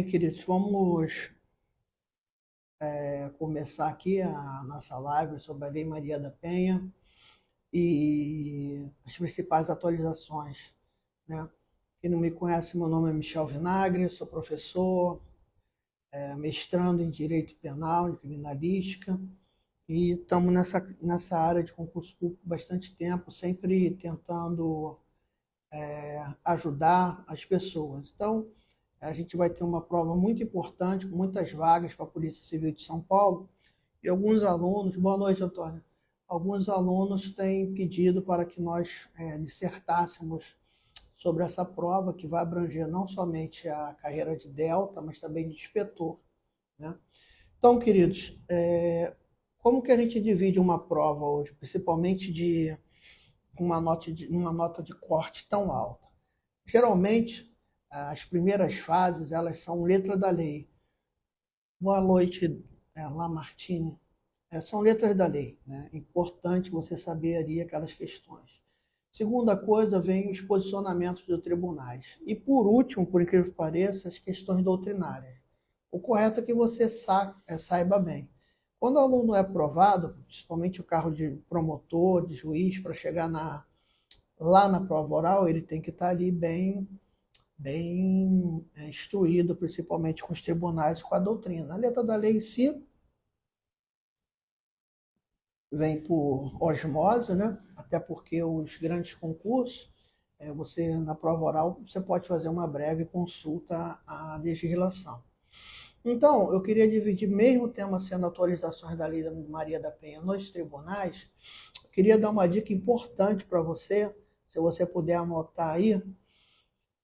queridos, vamos começar aqui a nossa live sobre a Lei Maria da Penha e as principais atualizações, né? Quem não me conhece, meu nome é Michel Vinagre, sou professor, mestrando em Direito Penal e Criminalística, e estamos nessa área de concurso público há bastante tempo, sempre tentando ajudar as pessoas. Então, a gente vai ter uma prova muito importante, com muitas vagas para a Polícia Civil de São Paulo, e alguns alunos, boa noite, Antônio, alguns alunos têm pedido para que nós dissertássemos sobre essa prova, que vai abranger não somente a carreira de delta, mas também de inspetor, né? Então, queridos, como que a gente divide uma prova hoje, principalmente de uma nota de corte tão alta? Geralmente, as primeiras fases, elas são letra da lei. Boa noite, Lamartine. São letras da lei, né? Importante você saber ali aquelas questões. Segunda coisa, vem os posicionamentos dos tribunais. E por último, por incrível que pareça, as questões doutrinárias. O correto é que você saiba bem. Quando o aluno é aprovado, principalmente o cargo de promotor, de juiz, para chegar lá na prova oral, ele tem que estar ali bem instruído, principalmente com os tribunais e com a doutrina. A letra da lei em si vem por osmose, né? Até porque os grandes concursos, você na prova oral, você pode fazer uma breve consulta à legislação. Então, eu queria dividir, mesmo o tema sendo atualizações da Lei Maria da Penha nos tribunais, eu queria dar uma dica importante para você, se você puder anotar aí,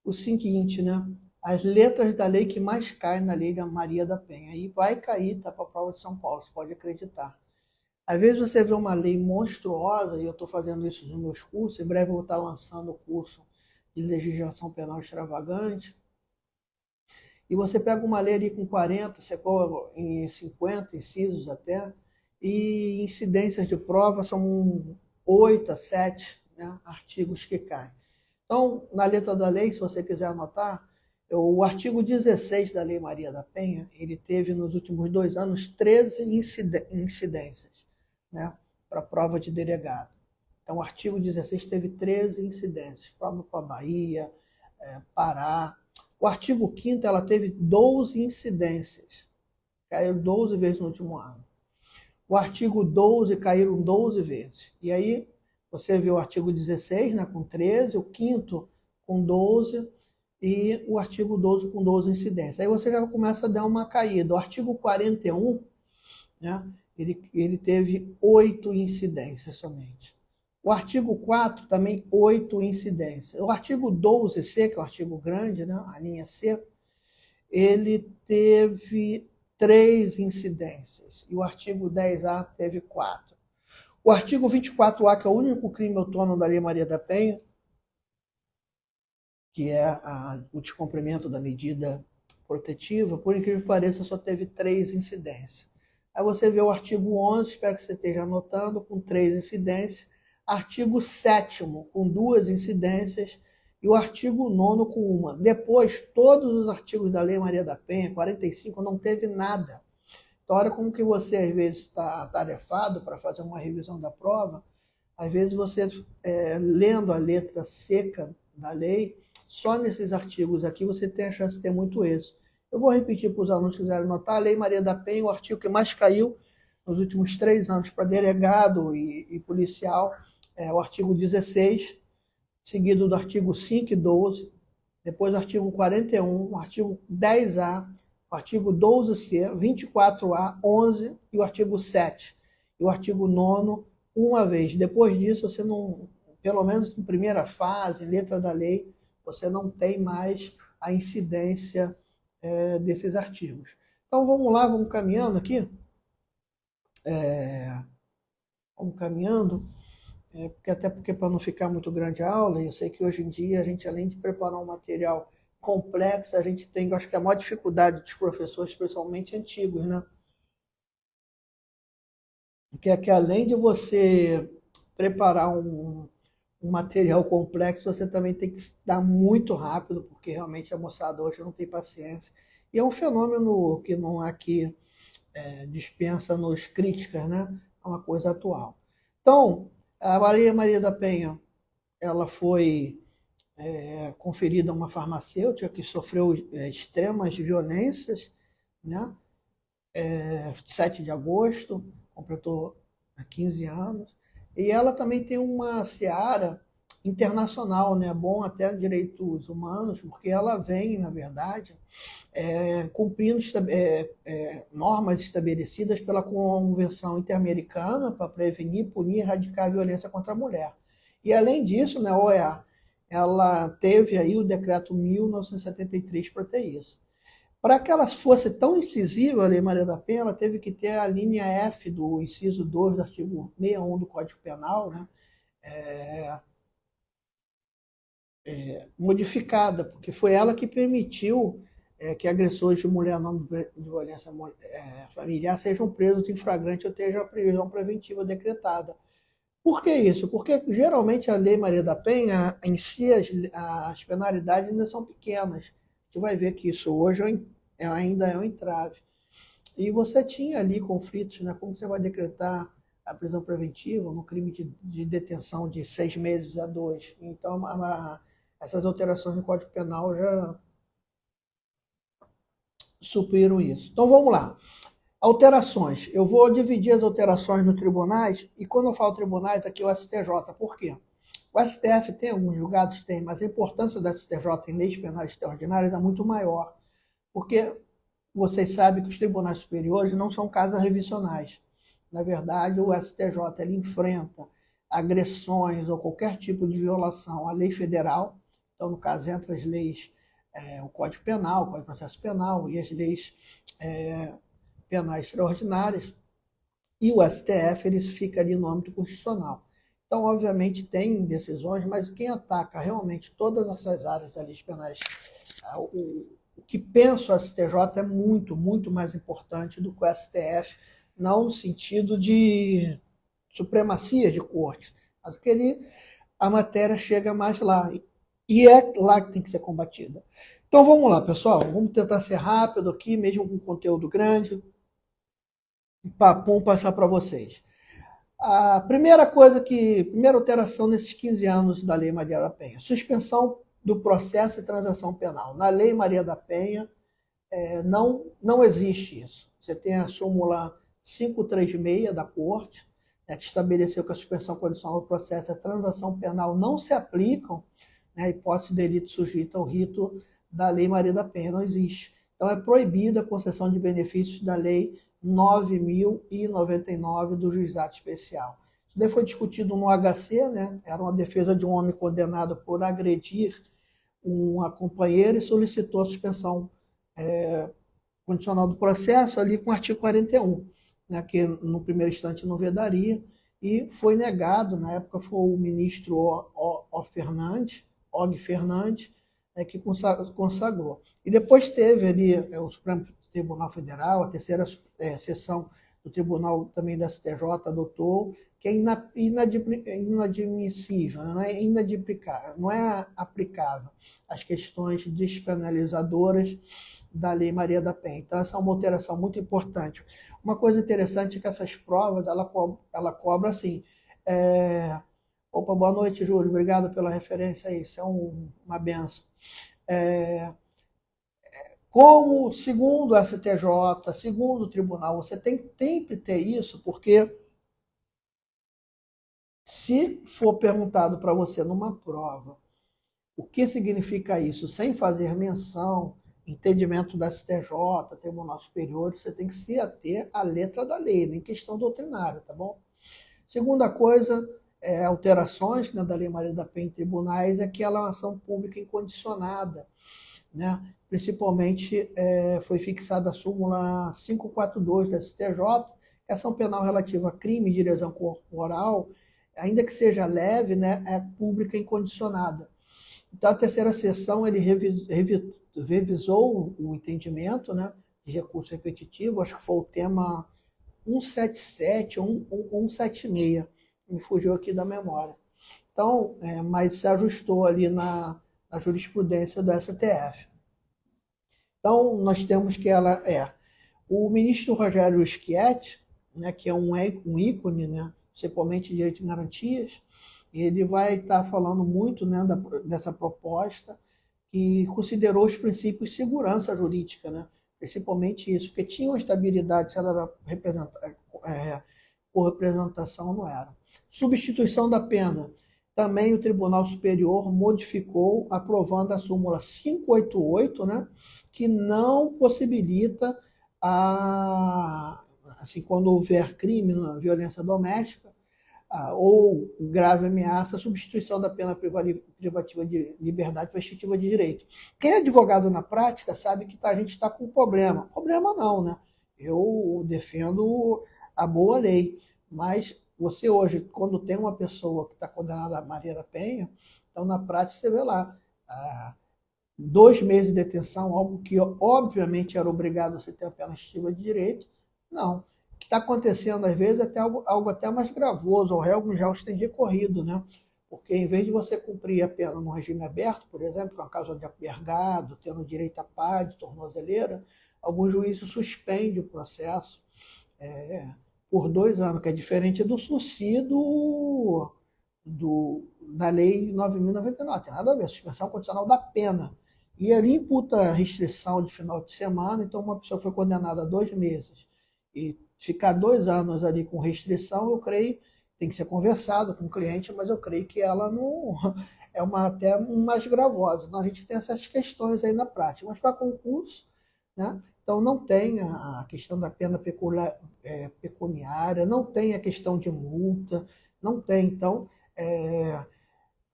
o seguinte, né? As letras da lei que mais caem na Lei da Maria da Penha. E vai cair, tá, para a prova de São Paulo, você pode acreditar. Às vezes você vê uma lei monstruosa, e eu estou fazendo isso nos meus cursos, em breve eu vou estar lançando o curso de legislação penal extravagante, e você pega uma lei ali com 40, você coloca em 50 incisos até, e incidências de prova são 8 a 7, né, artigos que caem. Então, na letra da lei, se você quiser anotar, o artigo 16 da Lei Maria da Penha, ele teve nos últimos 2 anos 13 incidências, né, para prova de delegado. Então, o artigo 16 teve 13 incidências, prova para Bahia, Pará. O artigo 5º, ela teve 12 incidências, caíram 12 vezes no último ano. O artigo 12 caíram 12 vezes. E aí, você vê o artigo 16, né, com 13, o 5º com 12 e o artigo 12 com 12 incidências. Aí você já começa a dar uma caída. O artigo 41, né, ele teve 8 incidências somente. O artigo 4 também 8 incidências. O artigo 12C, que é o artigo grande, né, a linha C, ele teve 3 incidências. E o artigo 10A teve 4. O artigo 24A, que é o único crime autônomo da Lei Maria da Penha, que é o descumprimento da medida protetiva, por incrível que pareça, só teve 3 incidências. Aí você vê o artigo 11, espero que você esteja anotando, com 3 incidências, artigo 7º, com 2 incidências, e o artigo 9º, com 1. Depois, todos os artigos da Lei Maria da Penha, 45, não teve nada. Então, olha como que você, às vezes, está atarefado para fazer uma revisão da prova, às vezes você, lendo a letra seca da lei, só nesses artigos aqui você tem a chance de ter muito êxito. Eu vou repetir para os alunos que quiserem notar, a Lei Maria da Penha, o artigo que mais caiu nos últimos 3 anos para delegado e policial, é o artigo 16, seguido do artigo 5 e 12, depois o artigo 41, o artigo 10A, o artigo 12C, 24A, 11 e o artigo 7. E o artigo 9º, uma vez. Depois disso, você não, pelo menos em primeira fase, letra da lei, você não tem mais a incidência desses artigos. Então vamos lá, vamos caminhando aqui. Vamos caminhando, porque para não ficar muito grande a aula, eu sei que hoje em dia a gente, além de preparar um material complexo, a gente tem, acho que a maior dificuldade dos professores, principalmente antigos, né? Que é que além de você preparar um material complexo, você também tem que estudar muito rápido, porque realmente a moçada hoje não tem paciência. E é um fenômeno que não aqui dispensa nos críticas, né? É uma coisa atual. Então, a Maria Maria da Penha, ela foi conferida a uma farmacêutica que sofreu extremas violências, né? 7 de agosto, completou 15 anos, e ela também tem uma seara internacional, né? Bom até direitos humanos, porque ela vem, na verdade, cumprindo normas estabelecidas pela Convenção Interamericana para prevenir, punir e erradicar a violência contra a mulher. E, além disso, né, a OEA, ela teve aí o decreto 1973 para ter isso. Para que ela fosse tão incisiva, a Lei Maria da Penha, ela teve que ter a linha F do inciso 2 do artigo 61 do Código Penal, né, modificada, porque foi ela que permitiu que agressores de mulher nome de violência familiar sejam presos em flagrante ou tenham a prisão preventiva decretada. Por que isso? Porque geralmente a Lei Maria da Penha, em si, as penalidades ainda são pequenas. A gente vai ver que isso hoje ainda é um entrave. E você tinha ali conflitos, né? Como você vai decretar a prisão preventiva no crime de detenção de 6 meses a 2? Então, essas alterações no Código Penal já supriram isso. Então, vamos lá. Alterações. Eu vou dividir as alterações nos tribunais, e quando eu falo tribunais, aqui é o STJ. Por quê? O STF tem alguns julgados? Tem, mas a importância do STJ em leis penais extraordinárias é muito maior, porque vocês sabem que os tribunais superiores não são casas revisionais. Na verdade, o STJ ele enfrenta agressões ou qualquer tipo de violação à lei federal. Então, no caso, entre as leis, o Código Penal, o Código de Processo Penal e as leis penais extraordinárias, e o STF ele fica ali no âmbito constitucional. Então, obviamente, tem decisões, mas quem ataca realmente todas essas áreas das leis penais, o que pensa o STJ é muito, muito mais importante do que o STF, não no sentido de supremacia de corte, mas porque a matéria chega mais lá, e é lá que tem que ser combatida. Então vamos lá, pessoal, vamos tentar ser rápido aqui, mesmo com conteúdo grande, papum passar para vocês. A primeira alteração nesses 15 anos da Lei Maria da Penha, suspensão do processo e transação penal. Na Lei Maria da Penha, não existe isso. Você tem a súmula 536 da Corte, que estabeleceu que a suspensão condicional do processo e a transação penal não se aplicam, né, a hipótese de delito sujeito ao rito da Lei Maria da Penha, não existe. Então é proibida a concessão de benefícios da Lei 9.099 do Juizado Especial. Isso daí foi discutido no HC, né? Era uma defesa de um homem condenado por agredir uma companheira e solicitou a suspensão condicional do processo ali com o artigo 41, né? Que no primeiro instante não vedaria, e foi negado. Na época foi o ministro Og Fernandes, que consagrou. E depois teve ali o Supremo Tribunal Federal, a terceira sessão do Tribunal também da STJ adotou, que é inadmissível, não é aplicável às questões despenalizadoras da Lei Maria da Penha. Então essa é uma alteração muito importante. Uma coisa interessante é que essas provas, ela cobra assim, opa, boa noite, Júlio, obrigado pela referência aí, isso é uma benção. Como, segundo o STJ, segundo o tribunal, você tem que sempre ter isso, porque se for perguntado para você numa prova o que significa isso, sem fazer menção, entendimento da STJ, Tribunal Superior, você tem que se ater à letra da lei, nem questão doutrinária, tá bom? Segunda coisa, alterações, né, da Lei Maria da Penha em tribunais, é que ela é uma ação pública incondicionada, né? Principalmente foi fixada a súmula 542 da STJ, que a ação penal relativa a crime de lesão corporal, ainda que seja leve, né, é pública incondicionada. Então, a terceira sessão ele revisou o entendimento, né, de recurso repetitivo, acho que foi o tema 177 ou 176, me fugiu aqui da memória. Então, mas se ajustou ali na jurisprudência do STF. Então, nós temos que ela é o ministro Rogério Schietti, né, que é um ícone, né, principalmente de direito de garantias, ele vai estar falando muito, né, dessa proposta que considerou os princípios de segurança jurídica, né, principalmente isso, porque tinha uma estabilidade se ela era por representação ou não era. Substituição da pena. Também o Tribunal Superior modificou, aprovando a súmula 588, né, que não possibilita assim, quando houver crime, violência doméstica, ou grave ameaça, a substituição da pena privativa de liberdade para restritiva de direito. Quem é advogado na prática sabe que a gente está com problema. Problema não, né? Eu defendo a boa lei, mas você hoje, quando tem uma pessoa que está condenada a Maria da Penha, então na prática você vê lá 2 meses de detenção, algo que obviamente era obrigado a você ter a pena restritiva de direito. Não. O que está acontecendo às vezes é até algo até mais gravoso. Alguns réus têm recorrido, né? Porque em vez de você cumprir a pena no regime aberto, por exemplo, com a causa de apergado, tendo direito a PAD, tornozeleira, alguns juízes suspendem o processo por 2 anos, que é diferente do SUSI da Lei 9.099. Tem nada a ver, suspensão condicional da pena. E ali imputa restrição de final de semana, então uma pessoa foi condenada a 2 meses e ficar 2 anos ali com restrição, eu creio, tem que ser conversado com o cliente, mas eu creio que ela não é até mais gravosa. Então a gente tem essas questões aí na prática. Mas para concurso, né? Então não tem a questão da pena pecuniária, não tem a questão de multa, não tem. Então,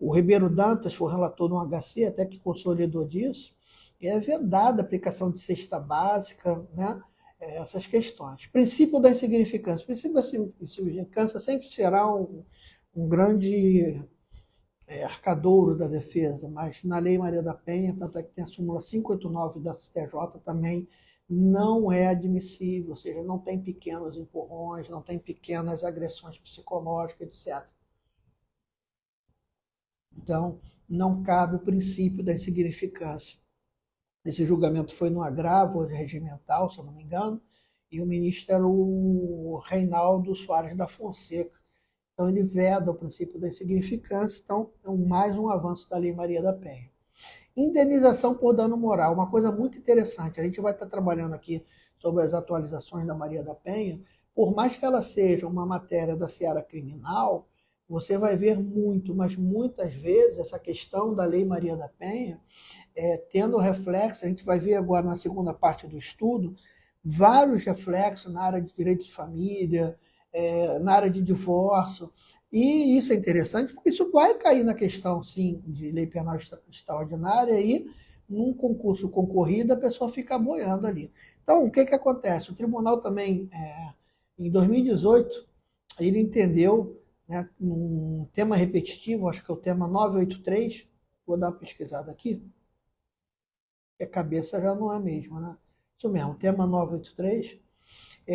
o Ribeiro Dantas foi o relator do HC, até que consolidou disso, e é vedada a aplicação de cesta básica, né? Essas questões. Princípio da insignificância. O princípio da insignificância sempre será um grande arcadouro da defesa, mas na Lei Maria da Penha, tanto é que tem a súmula 589 da STJ também, não é admissível, ou seja, não tem pequenos empurrões, não tem pequenas agressões psicológicas, etc. Então, não cabe o princípio da insignificância. Esse julgamento foi no agravo regimental, se eu não me engano, e o ministro era o Reinaldo Soares da Fonseca. Então, ele veda o princípio da insignificância, então, é mais um avanço da Lei Maria da Penha. Indenização por dano moral, uma coisa muito interessante. A gente vai estar trabalhando aqui sobre as atualizações da Maria da Penha. Por mais que ela seja uma matéria da seara criminal, você vai ver muito, mas muitas vezes, essa questão da Lei Maria da Penha, tendo reflexo, a gente vai ver agora na segunda parte do estudo, vários reflexos na área de direito de família, na área de divórcio, e isso é interessante porque isso vai cair na questão, sim, de lei penal extraordinária e num concurso concorrido a pessoa fica boiando ali. Então, o que acontece? O tribunal também, em 2018, ele entendeu, né, num tema repetitivo, acho que é o tema 983, vou dar uma pesquisada aqui, que a cabeça já não é a mesma, né? Isso mesmo, o tema 983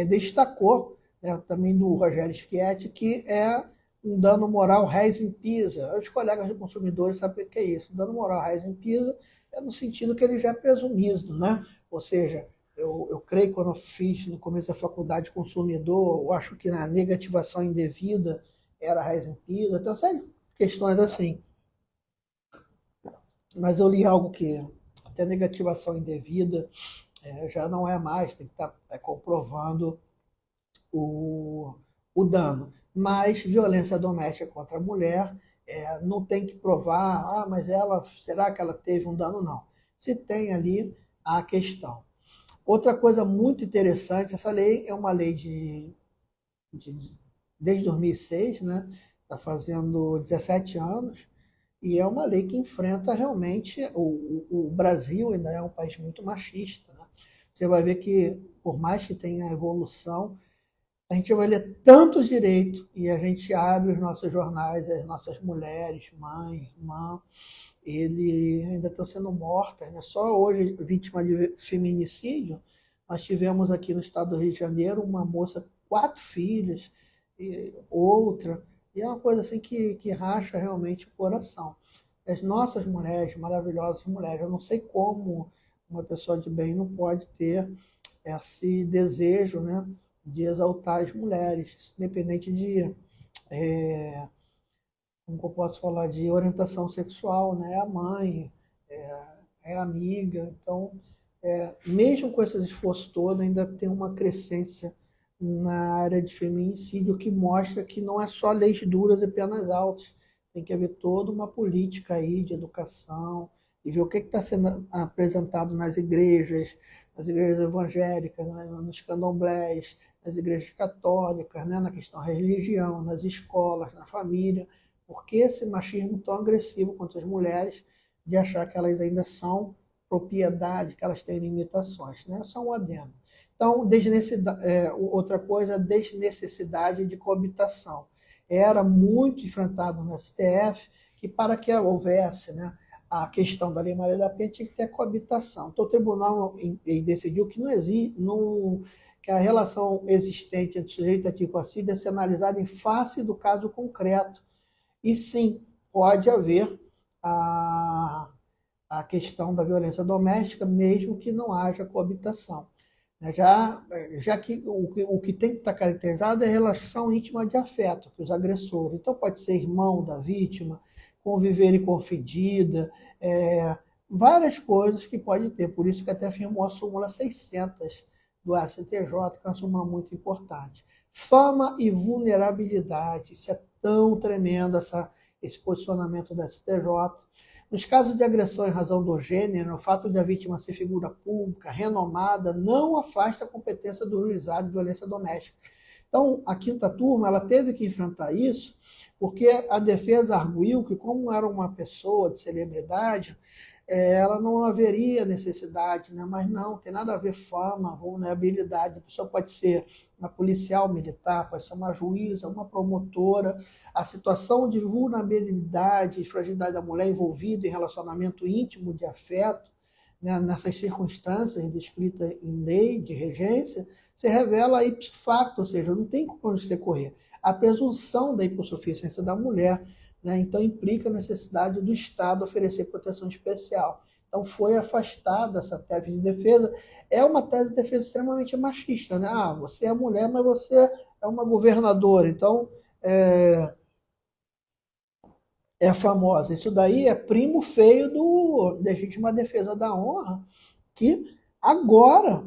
destacou, né, também do Rogério Schietti, que é um dano moral res in pisa. Os colegas de consumidores sabem o que é isso. O dano moral res in pisa é no sentido que ele já é presumido, né? Ou seja, eu creio que quando eu fiz no começo da faculdade de consumidor, eu acho que na negativação indevida era res in pisa, então sério, questões assim. Mas eu li algo que até negativação indevida já não é mais, tem que estar comprovando o dano. Mas violência doméstica contra a mulher não tem que provar, mas será que ela teve um dano? Não. Se tem ali a questão. Outra coisa muito interessante, essa lei é uma lei desde 2006, né? Está fazendo 17 anos, e é uma lei que enfrenta realmente, o Brasil ainda é um país muito machista, né? Você vai ver que, por mais que tenha evolução, a gente vai ler tantos direitos e a gente abre os nossos jornais, as nossas mulheres, mãe, irmã, ele ainda estão sendo mortas, né? Só hoje, vítima de feminicídio, nós tivemos aqui no estado do Rio de Janeiro uma moça, 4 filhos, e outra, e é uma coisa assim que racha realmente o coração. As nossas mulheres, maravilhosas mulheres, eu não sei como uma pessoa de bem não pode ter esse desejo, né, de exaltar as mulheres, independente de, é, como eu posso falar, de orientação sexual, né, é a mãe, é a amiga. Então, mesmo com esse esforço todo, ainda tem uma crescência na área de feminicídio, que mostra que não é só leis duras e penas altas, tem que haver toda uma política aí de educação, e ver o que está sendo apresentado nas igrejas evangélicas, né, nos candomblés, nas igrejas católicas, né, na questão da religião, nas escolas, na família, porque esse machismo tão agressivo contra as mulheres, de achar que elas ainda são propriedade, que elas têm limitações, né? Só um adendo. Então, outra coisa, desnecessidade de coabitação. Era muito enfrentado no STF que, para que houvesse, né, a questão da Lei Maria da Penha, tinha que ter coabitação. Então, o tribunal decidiu que não existe, que a relação existente entre sujeito ativo e passivo deve ser analisada em face do caso concreto. E sim, pode haver a questão da violência doméstica, mesmo que não haja coabitação. Já que o que tem que estar caracterizado é a relação íntima de afeto, que os agressores. Então, pode ser irmão da vítima, conviver com ofendida, várias coisas que pode ter. Por isso que até afirmou a súmula 600 do STJ, que é uma súmula muito importante. Fama e vulnerabilidade, isso é tão tremendo, esse posicionamento da STJ. Nos casos de agressão em razão do gênero, o fato de a vítima ser figura pública, renomada, não afasta a competência do juizado de violência doméstica. Então, a quinta turma ela teve que enfrentar isso, porque a defesa arguiu que, como era uma pessoa de celebridade, ela não haveria necessidade, né? Mas não, tem nada a ver fama, vulnerabilidade. A pessoa pode ser uma policial militar, pode ser uma juíza, uma promotora. A situação de vulnerabilidade e fragilidade da mulher envolvida em relacionamento íntimo de afeto, né, nessas circunstâncias descritas em lei de regência, se revela ipso facto, ou seja, não tem como você correr. A presunção da hipossuficiência da mulher, né, então implica a necessidade do Estado oferecer proteção especial. Então foi afastada essa tese de defesa. É uma tese de defesa extremamente machista, né? Ah, você é mulher, mas você é uma governadora, então é famosa. Isso daí é primo feio do legítima defesa da honra, que agora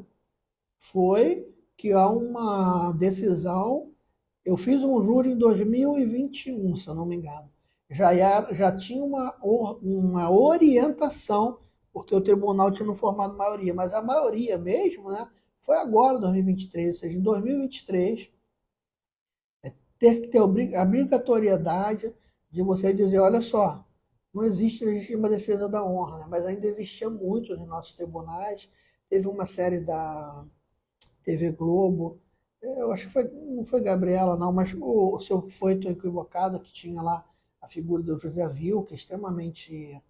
foi que há uma decisão. Eu fiz um júri em 2021, se eu não me engano. Já tinha uma orientação, porque o tribunal tinha não formado maioria, mas a maioria mesmo, né, foi agora, 2023, ou seja, em 2023, ter que ter a obrigatoriedade de você dizer, olha só, não existe legítima defesa da honra, né, mas ainda existia muito nos nossos tribunais. Teve uma série da TV Globo, eu acho que não foi Gabriela, não, mas se eu foi, estou equivocada, que tinha lá a figura do José Vil, que é extremamente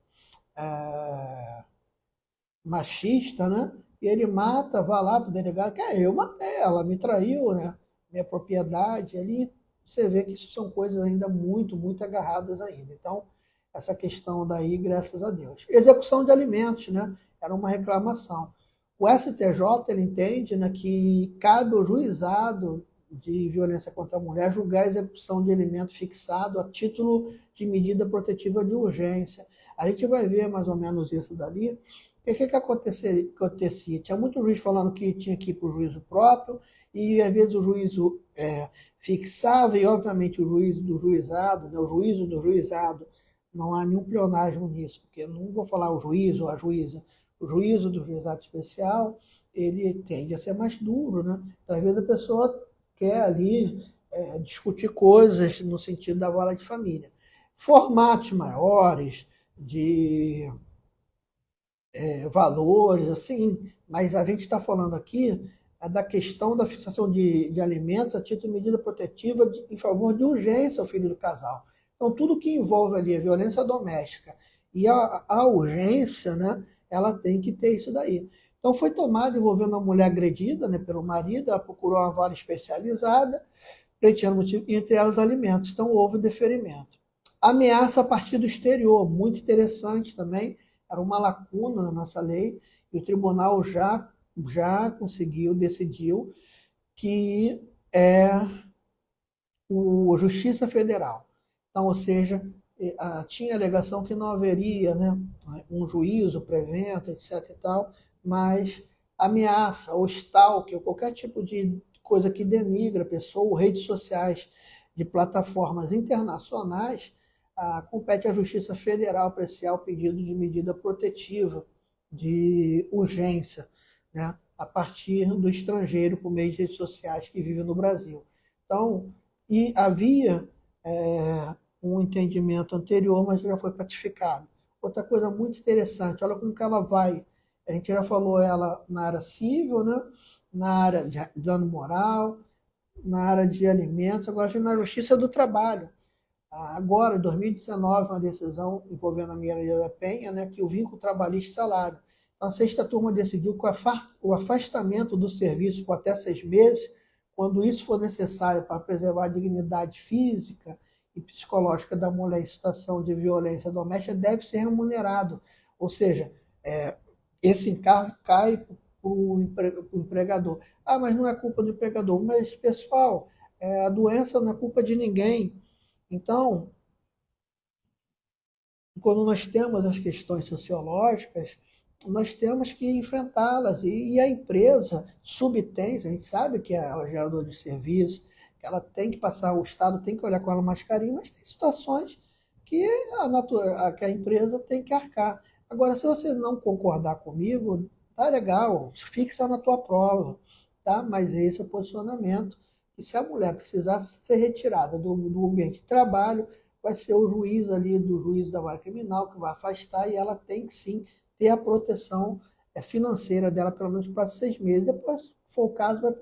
machista, né? E ele mata, vai lá para o delegado, que eu matei, ela me traiu, né? Minha propriedade. Ali você vê que isso são coisas ainda muito, muito agarradas ainda. Então, essa questão daí, graças a Deus. Execução de alimentos, né? Era uma reclamação. O STJ ele entende, né, que cabe ao juizado de violência contra a mulher julgar a execução de alimento fixado a título de medida protetiva de urgência. A gente vai ver mais ou menos isso dali. O que acontecia? Tinha muito juiz falando que tinha que ir para o juízo próprio, e às vezes o juízo fixava, e obviamente o juízo do juizado, né, o juízo do juizado, não há nenhum pleonasmo nisso, porque não vou falar o juiz ou a juíza. O juízo do juizado especial, ele tende a ser mais duro, né? Então, às vezes a pessoa quer ali discutir coisas no sentido da vara de família. Formatos maiores, de valores, assim, mas a gente está falando aqui da questão da fixação de alimentos a título de medida protetiva em favor de urgência ao filho do casal. Então, tudo que envolve ali a violência doméstica e a urgência, né, ela tem que ter isso daí. Então, foi tomada envolvendo uma mulher agredida, né, pelo marido, ela procurou uma vara especializada, pleiteando motivo, entre elas os alimentos. Então, houve deferimento. Ameaça a partir do exterior, muito interessante também, era uma lacuna na nossa lei, E o tribunal já decidiu que é o Justiça Federal. Então, ou seja, tinha alegação que não haveria, né, um juízo prevento, etc. e tal, mas ameaça, ou stalker, ou qualquer tipo de coisa que denigra a pessoa, ou redes sociais de plataformas internacionais, compete à Justiça Federal apreciar o pedido de medida protetiva de urgência, né, a partir do estrangeiro por meio de redes sociais que vive no Brasil. Então, e havia um entendimento anterior, mas já foi ratificado. Outra coisa muito interessante, olha como que ela vai. A gente já falou ela na área civil, né? Na área de dano moral, na área de alimentos, agora a gente na Justiça do Trabalho. Agora, em 2019, uma decisão envolvendo a Maria da Penha, né, que o vínculo trabalhista e salário. Então, a sexta turma decidiu que o afastamento do serviço por até 6 meses, quando isso for necessário para preservar a dignidade física e psicológica da mulher em situação de violência doméstica, deve ser remunerado. Ou seja, esse encargo cai para o empregador. Mas não é culpa do empregador. Mas, pessoal, a doença não é culpa de ninguém. Então, quando nós temos as questões sociológicas, nós temos que enfrentá-las. E a empresa subtém, a gente sabe que ela é geradora de serviço, que ela tem que passar, o Estado tem que olhar com ela mais carinho, mas tem situações que que a empresa tem que arcar. Agora, se você não concordar comigo, tá legal, fixa na tua prova, tá? Mas esse é o posicionamento. E se a mulher precisar ser retirada do ambiente de trabalho, vai ser o juiz ali, do juiz da vara criminal, que vai afastar, e ela tem que sim ter a proteção financeira dela, pelo menos para 6 meses. Depois, se for o caso, vai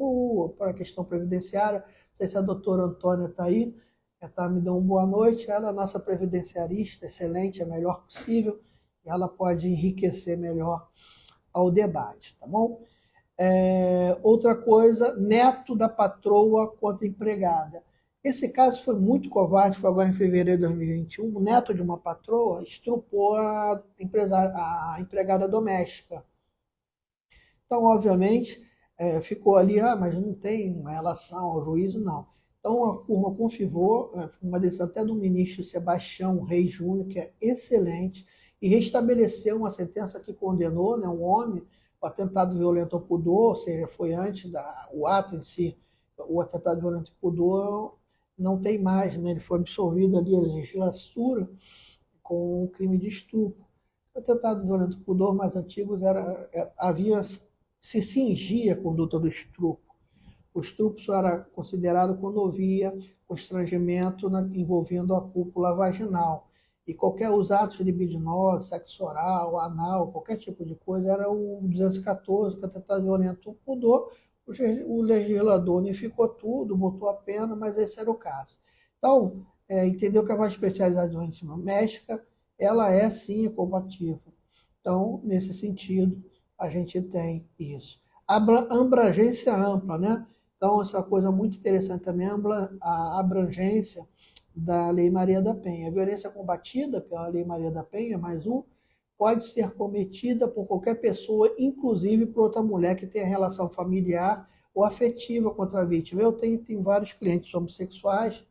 para a questão previdenciária. Não sei se a doutora Antônia está aí, ela me deu uma boa noite. Ela é nossa previdenciarista, excelente, a melhor possível, e ela pode enriquecer melhor ao debate, tá bom? Outra coisa, neto da patroa contra empregada. Esse caso foi muito covarde, foi agora em fevereiro de 2021. O neto de uma patroa estrupou a empregada doméstica. Então, obviamente, ficou ali, mas não tem uma relação ao juízo, não. Então, a turma confirmou, uma decisão até do ministro Sebastião Reis Júnior, que é excelente, e restabeleceu uma sentença que condenou, né, um homem, o atentado violento ao pudor, ou seja, foi antes o ato em si, o atentado violento ao pudor não tem mais, né? Ele foi absolvido ali a legislatura com o crime de estupro. O atentado violento ao pudor mais antigos se cingia a conduta do estupro. O estupro só era considerado quando havia constrangimento envolvendo a cúpula vaginal. E qualquer os atos libidinosos, sexo oral, anal, qualquer tipo de coisa, era o 214, que é atentado violento ao pudor. O legislador unificou tudo, botou a pena, mas esse era o caso. Então, entendeu que a vara especializada de violência doméstica, ela é sim compatível. Então, nesse sentido, a gente tem isso. A abrangência ampla, né? Então, essa é uma coisa muito interessante também, a abrangência da Lei Maria da Penha. A violência combatida pela Lei Maria da Penha, mais um, pode ser cometida por qualquer pessoa, inclusive por outra mulher que tenha relação familiar ou afetiva contra a vítima. Eu tenho vários clientes homossexuais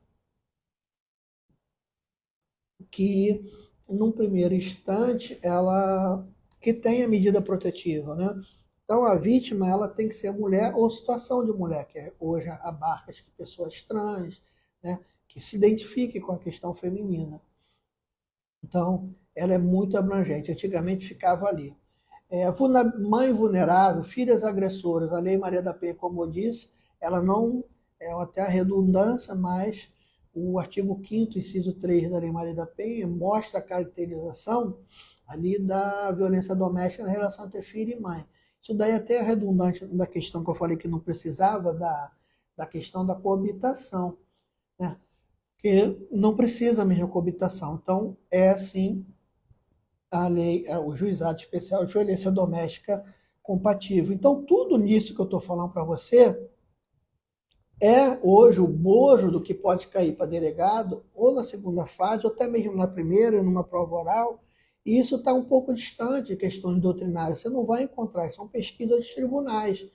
que, num primeiro instante, ela que tem a medida protetiva, né? Então, a vítima ela tem que ser mulher ou situação de mulher, que hoje abarca as pessoas trans, né? Que se identifiquem com a questão feminina. Então, ela é muito abrangente. Antigamente ficava ali. Mãe vulnerável, filhas agressoras, a Lei Maria da Penha, como eu disse, ela não é até a redundância, mas o artigo 5º, inciso 3 da Lei Maria da Penha mostra a caracterização ali da violência doméstica na relação entre filho e mãe. Isso daí até é redundante da questão que eu falei que não precisava, da questão da coabitação, né? Porque não precisa mesmo coabitação. Então, é assim a lei, o juizado especial de violência doméstica compatível. Então, tudo nisso que eu estou falando para você é hoje o bojo do que pode cair para delegado, ou na segunda fase, ou até mesmo na primeira, numa prova oral, E isso está um pouco distante de questões doutrinárias. Você não vai encontrar, são pesquisas dos tribunais.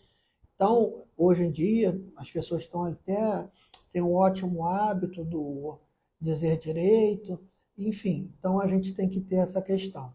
Então, hoje em dia, as pessoas estão até têm um ótimo hábito do dizer direito, enfim. Então, a gente tem que ter essa questão.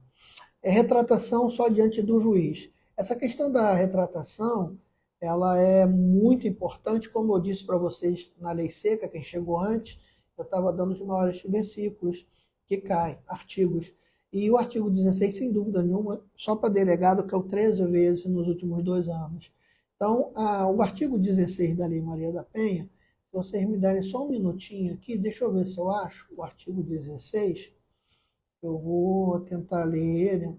É retratação só diante do juiz. Essa questão da retratação, ela é muito importante, como eu disse para vocês na lei seca, quem chegou antes, eu estava dando os maiores versículos que caem, artigos. E o artigo 16, sem dúvida nenhuma, só para delegado, caiu 13 vezes nos últimos 2 anos. Então, o artigo 16 da Lei Maria da Penha, se vocês me derem só um minutinho aqui, deixa eu ver se eu acho o artigo 16, eu vou tentar ler ele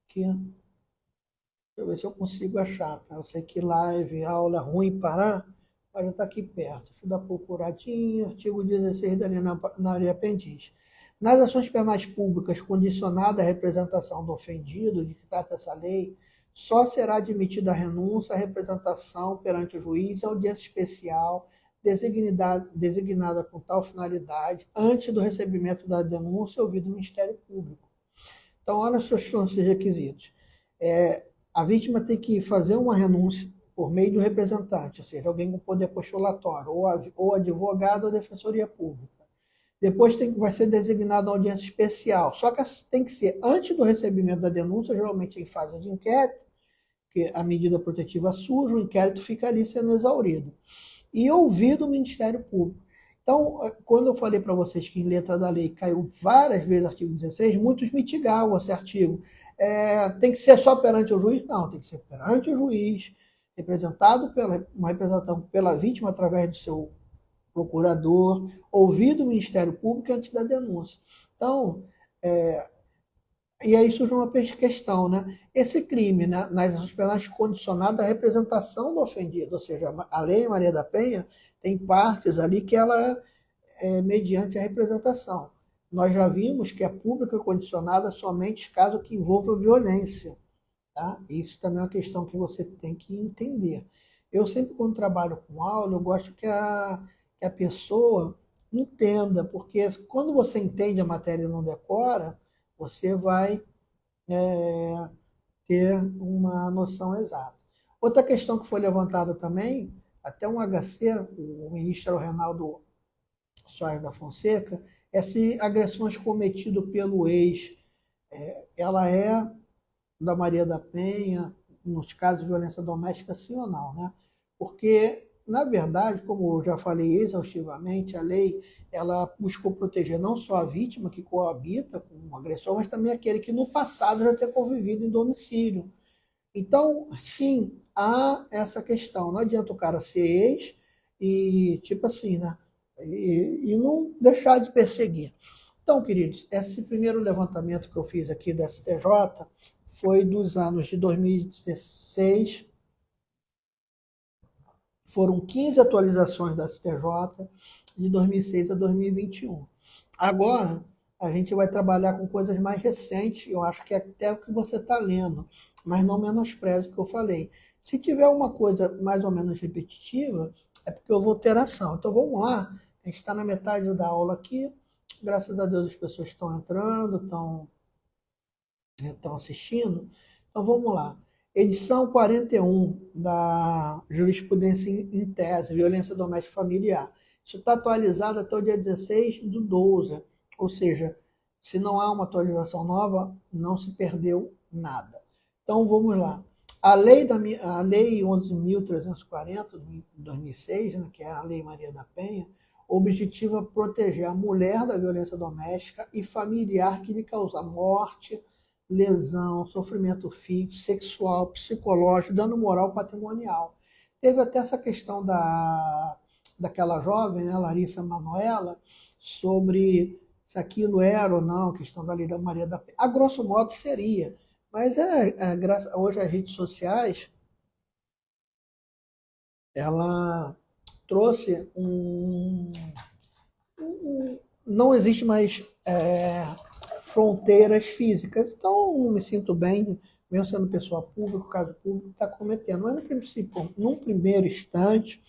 aqui. Deixa eu ver se eu consigo achar. Tá? Eu sei que live, aula ruim parar, mas já está aqui perto. Deixa eu dar procuradinho. Artigo 16 da Lei na Lei Aprendiz. Nas ações penais públicas condicionada à representação do ofendido, de que trata essa lei, só será admitida a renúncia à representação perante o juiz em audiência especial designada com tal finalidade, antes do recebimento da denúncia ouvido no Ministério Público. Então, olha os seus requisitos. A vítima tem que fazer uma renúncia por meio do representante, ou seja, alguém com poder postulatório, ou advogado ou defensoria pública. Depois vai ser designada uma audiência especial, só que tem que ser antes do recebimento da denúncia, geralmente em fase de inquérito, porque a medida protetiva surge, o inquérito fica ali sendo exaurido. E ouvido o Ministério Público. Então, quando eu falei para vocês que em letra da lei caiu várias vezes o artigo 16, muitos mitigavam esse artigo. Tem que ser só perante o juiz? Não, tem que ser perante o juiz, uma representação pela vítima através do seu procurador, ouvido o Ministério Público antes da denúncia. Então, e aí surge uma questão, né? Esse crime, né, nas ações penais condicionado à representação do ofendido, ou seja, a Lei Maria da Penha tem partes ali que ela é mediante a representação. Nós já vimos que é pública condicionada somente caso que envolva violência. Tá? Isso também é uma questão que você tem que entender. Eu sempre, quando trabalho com aula, eu gosto que a pessoa entenda, porque quando você entende a matéria e não decora, você vai ter uma noção exata. Outra questão que foi levantada também, até um HC, o ministro Reinaldo Soares da Fonseca, é se agressões cometidas pelo ex, ela é da Maria da Penha, nos casos de violência doméstica, sim ou não, né? Porque, na verdade, como eu já falei exaustivamente, a lei ela buscou proteger não só a vítima que coabita com um agressor, mas também aquele que no passado já tenha convivido em domicílio. Então, sim, há essa questão. Não adianta o cara ser ex e, tipo assim, né? E não deixar de perseguir. Então, queridos, esse primeiro levantamento que eu fiz aqui do STJ foi dos anos de 2016. Foram 15 atualizações da STJ de 2006 a 2021. Agora, a gente vai trabalhar com coisas mais recentes, eu acho que é até o que você está lendo, mas não menospreze o que eu falei. Se tiver uma coisa mais ou menos repetitiva, é porque eu vou ter ação. Então vamos lá, a gente está na metade da aula aqui, graças a Deus as pessoas estão entrando, estão assistindo. Então vamos lá. Edição 41 da Jurisprudência em Tese, Violência Doméstica Familiar. Isso está atualizado até o dia 16/12, ou seja, se não há uma atualização nova, não se perdeu nada. Então vamos lá. A Lei 11.340 de 2006, né, que é a Lei Maria da Penha, objetiva proteger a mulher da violência doméstica e familiar que lhe causa morte, lesão, sofrimento físico, sexual, psicológico, dano moral, patrimonial. Teve até essa questão daquela jovem, né, Larissa Manoela, sobre se aquilo era ou não, questão da Lei da Maria da Penha. A grosso modo seria, mas hoje as redes sociais, ela trouxe não existe mais fronteiras físicas. Então, não me sinto bem, mesmo sendo pessoa pública, caso público, está cometendo. Mas, num primeiro instante,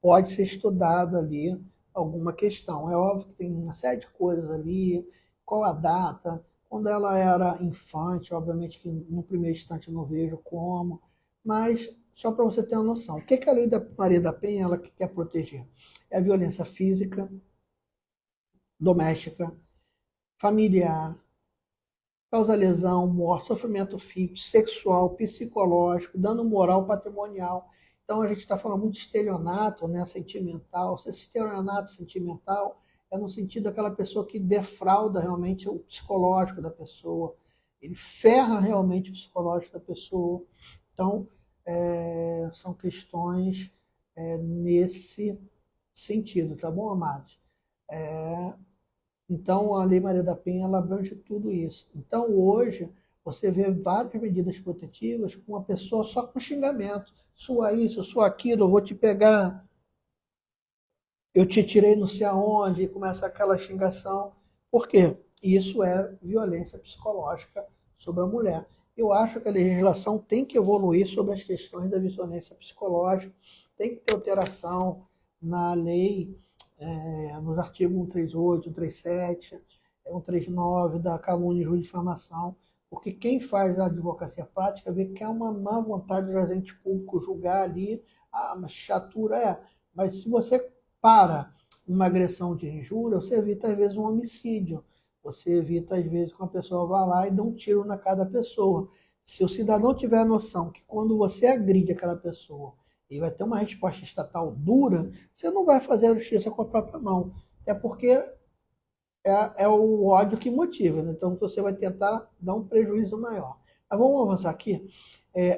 pode ser estudada ali alguma questão. É óbvio que tem uma série de coisas ali qual a data, quando ela era infante, obviamente que no primeiro instante eu não vejo como, mas só para você ter uma noção. O que, que a Lei da Maria da Penha ela quer proteger? É a violência física, doméstica, familiar, causa lesão, morte, sofrimento físico, sexual, psicológico, dano moral, patrimonial. Então a gente está falando muito de estelionato, né, sentimental. Esse estelionato sentimental é no sentido daquela pessoa que defrauda realmente o psicológico da pessoa, ele ferra realmente o psicológico da pessoa. Então são questões nesse sentido, tá bom, amados? Então, a Lei Maria da Penha ela abrange tudo isso. Então, hoje, você vê várias medidas protetivas com uma pessoa só com xingamento. Sua isso, sua aquilo, eu vou te pegar, eu te tirei não sei aonde, e começa aquela xingação. Por quê? Isso é violência psicológica sobre a mulher. Eu acho que a legislação tem que evoluir sobre as questões da violência psicológica, tem que ter alteração na lei, nos artigos 138, 137, 139 da calúnia, injúria e difamação, porque quem faz a advocacia prática vê que é uma má vontade do agente público julgar ali, mas chatura mas se você para uma agressão de injúria, você evita às vezes um homicídio, você evita às vezes que uma pessoa vá lá e dê um tiro na cara da pessoa. Se o cidadão tiver a noção que quando você agride aquela pessoa, e vai ter uma resposta estatal dura, você não vai fazer a justiça com a própria mão. É porque é o ódio que motiva, né? Então você vai tentar dar um prejuízo maior. Mas vamos avançar aqui.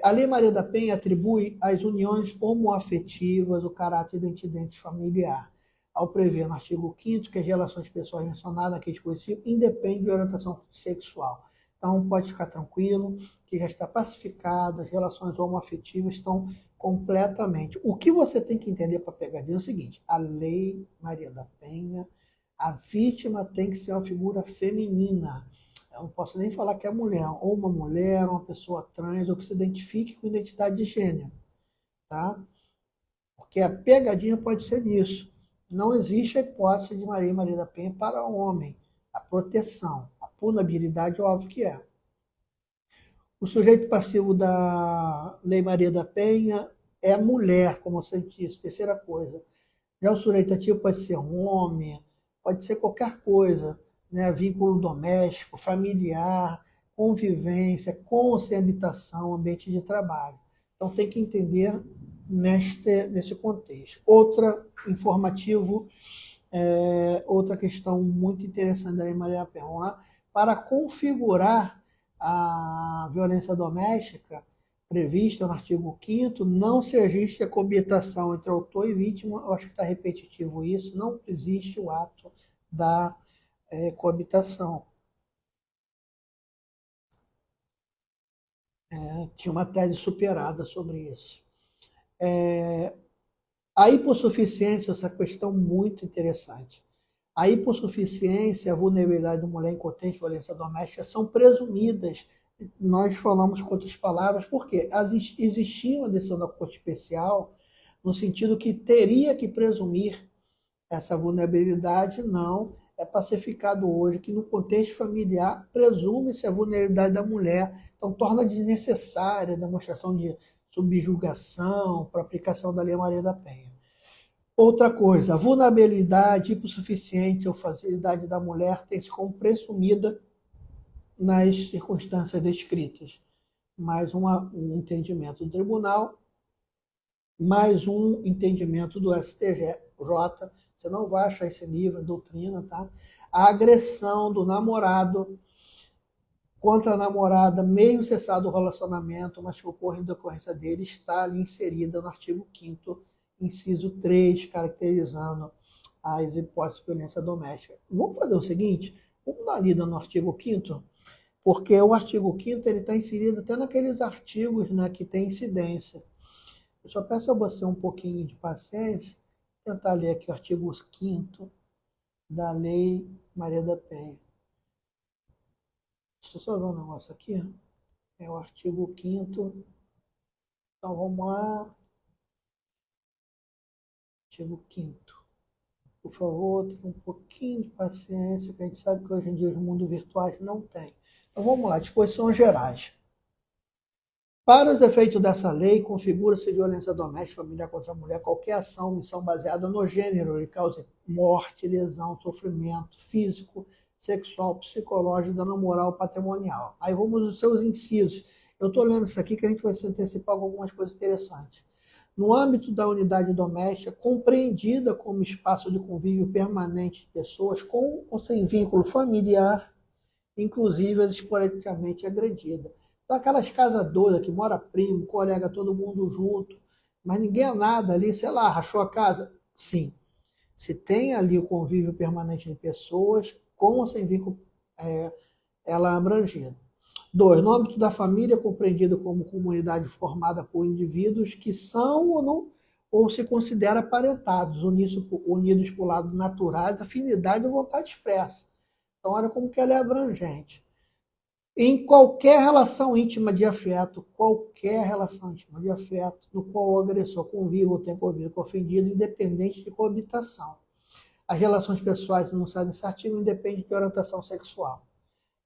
A Lei Maria da Penha atribui às uniões homoafetivas o caráter de identidade familiar, ao prever no artigo 5º que as relações pessoais mencionadas naquele dispositivo independem de orientação sexual. Então pode ficar tranquilo, que já está pacificado, as relações homoafetivas estão completamente. O que você tem que entender para pegar bem é o seguinte: a Lei Maria da Penha, a vítima tem que ser uma figura feminina. Eu não posso nem falar que é mulher, ou uma pessoa trans, ou que se identifique com identidade de gênero, tá? Porque a pegadinha pode ser nisso. Não existe a hipótese de Maria da Penha para o homem. A proteção, a punibilidade, óbvio que é. O sujeito passivo da Lei Maria da Penha é a mulher, como você disse, terceira coisa. Já o sujeito ativo pode ser um homem, pode ser qualquer coisa, né? Vínculo doméstico, familiar, convivência, com ou sem habitação, ambiente de trabalho. Então tem que entender nesse contexto. Informativo, outra questão muito interessante da Lei Maria da Penha. Vamos lá. Para configurar a violência doméstica prevista no artigo 5º, não se existe a coabitação entre autor e vítima. Eu acho que está repetitivo isso, não existe o ato da coabitação. Tinha uma tese superada sobre isso. A hipossuficiência, essa questão muito interessante. A hipossuficiência, a vulnerabilidade da mulher em contexto de violência doméstica são presumidas. Nós falamos com outras palavras, porque existia uma decisão da Corte Especial no sentido que teria que presumir essa vulnerabilidade, não. É pacificado hoje que no contexto familiar presume-se a vulnerabilidade da mulher, então torna desnecessária a demonstração de subjugação para aplicação da Lei Maria da Penha. Outra coisa, a vulnerabilidade, hipossuficiente ou facilidade da mulher tem-se como presumida nas circunstâncias descritas. Mais um entendimento do tribunal, mais um entendimento do STJ. Você não vai achar esse livro em doutrina, tá? A agressão do namorado contra a namorada, mesmo cessado o relacionamento, mas que ocorre em decorrência dele, está ali inserida no artigo 5º, inciso 3, caracterizando as hipóteses de violência doméstica. Vamos fazer o seguinte, vamos dar uma lida no artigo 5º, porque o artigo 5º está inserido até naqueles artigos, né, que tem incidência. Eu só peço a você um pouquinho de paciência, tentar ler aqui o artigo 5º da Lei Maria da Penha. Deixa eu só ver um negócio aqui. É o artigo 5º. Então vamos lá. Artigo 5º. Por favor, tenha um pouquinho de paciência, que a gente sabe que hoje em dia os mundos virtuais não têm. Então vamos lá, disposições gerais. Para os efeitos dessa lei, configura-se violência doméstica, familiar contra a mulher, qualquer ação, missão baseada no gênero que cause morte, lesão, sofrimento físico, sexual, psicológico, dano moral, patrimonial. Aí vamos aos seus incisos. Eu estou lendo isso aqui que a gente vai se antecipar com algumas coisas interessantes. No âmbito da unidade doméstica, compreendida como espaço de convívio permanente de pessoas com ou sem vínculo familiar, inclusive as esporadicamente agredidas. Então, aquelas casas doidas que mora primo, colega, todo mundo junto, mas ninguém é nada ali, sei lá, rachou a casa. Sim, se tem ali o convívio permanente de pessoas, com ou sem vínculo, ela é abrangida. 2. No âmbito da família, compreendido como comunidade formada por indivíduos que são ou não ou se considera aparentados, unidos por lado natural, afinidade ou vontade expressa. Então, olha como que ela é abrangente. Em qualquer relação íntima de afeto, no qual o agressor convive ou tem convívio com o ofendido, independente de coabitação. As relações pessoais enunciadas nesse artigo independem de orientação sexual.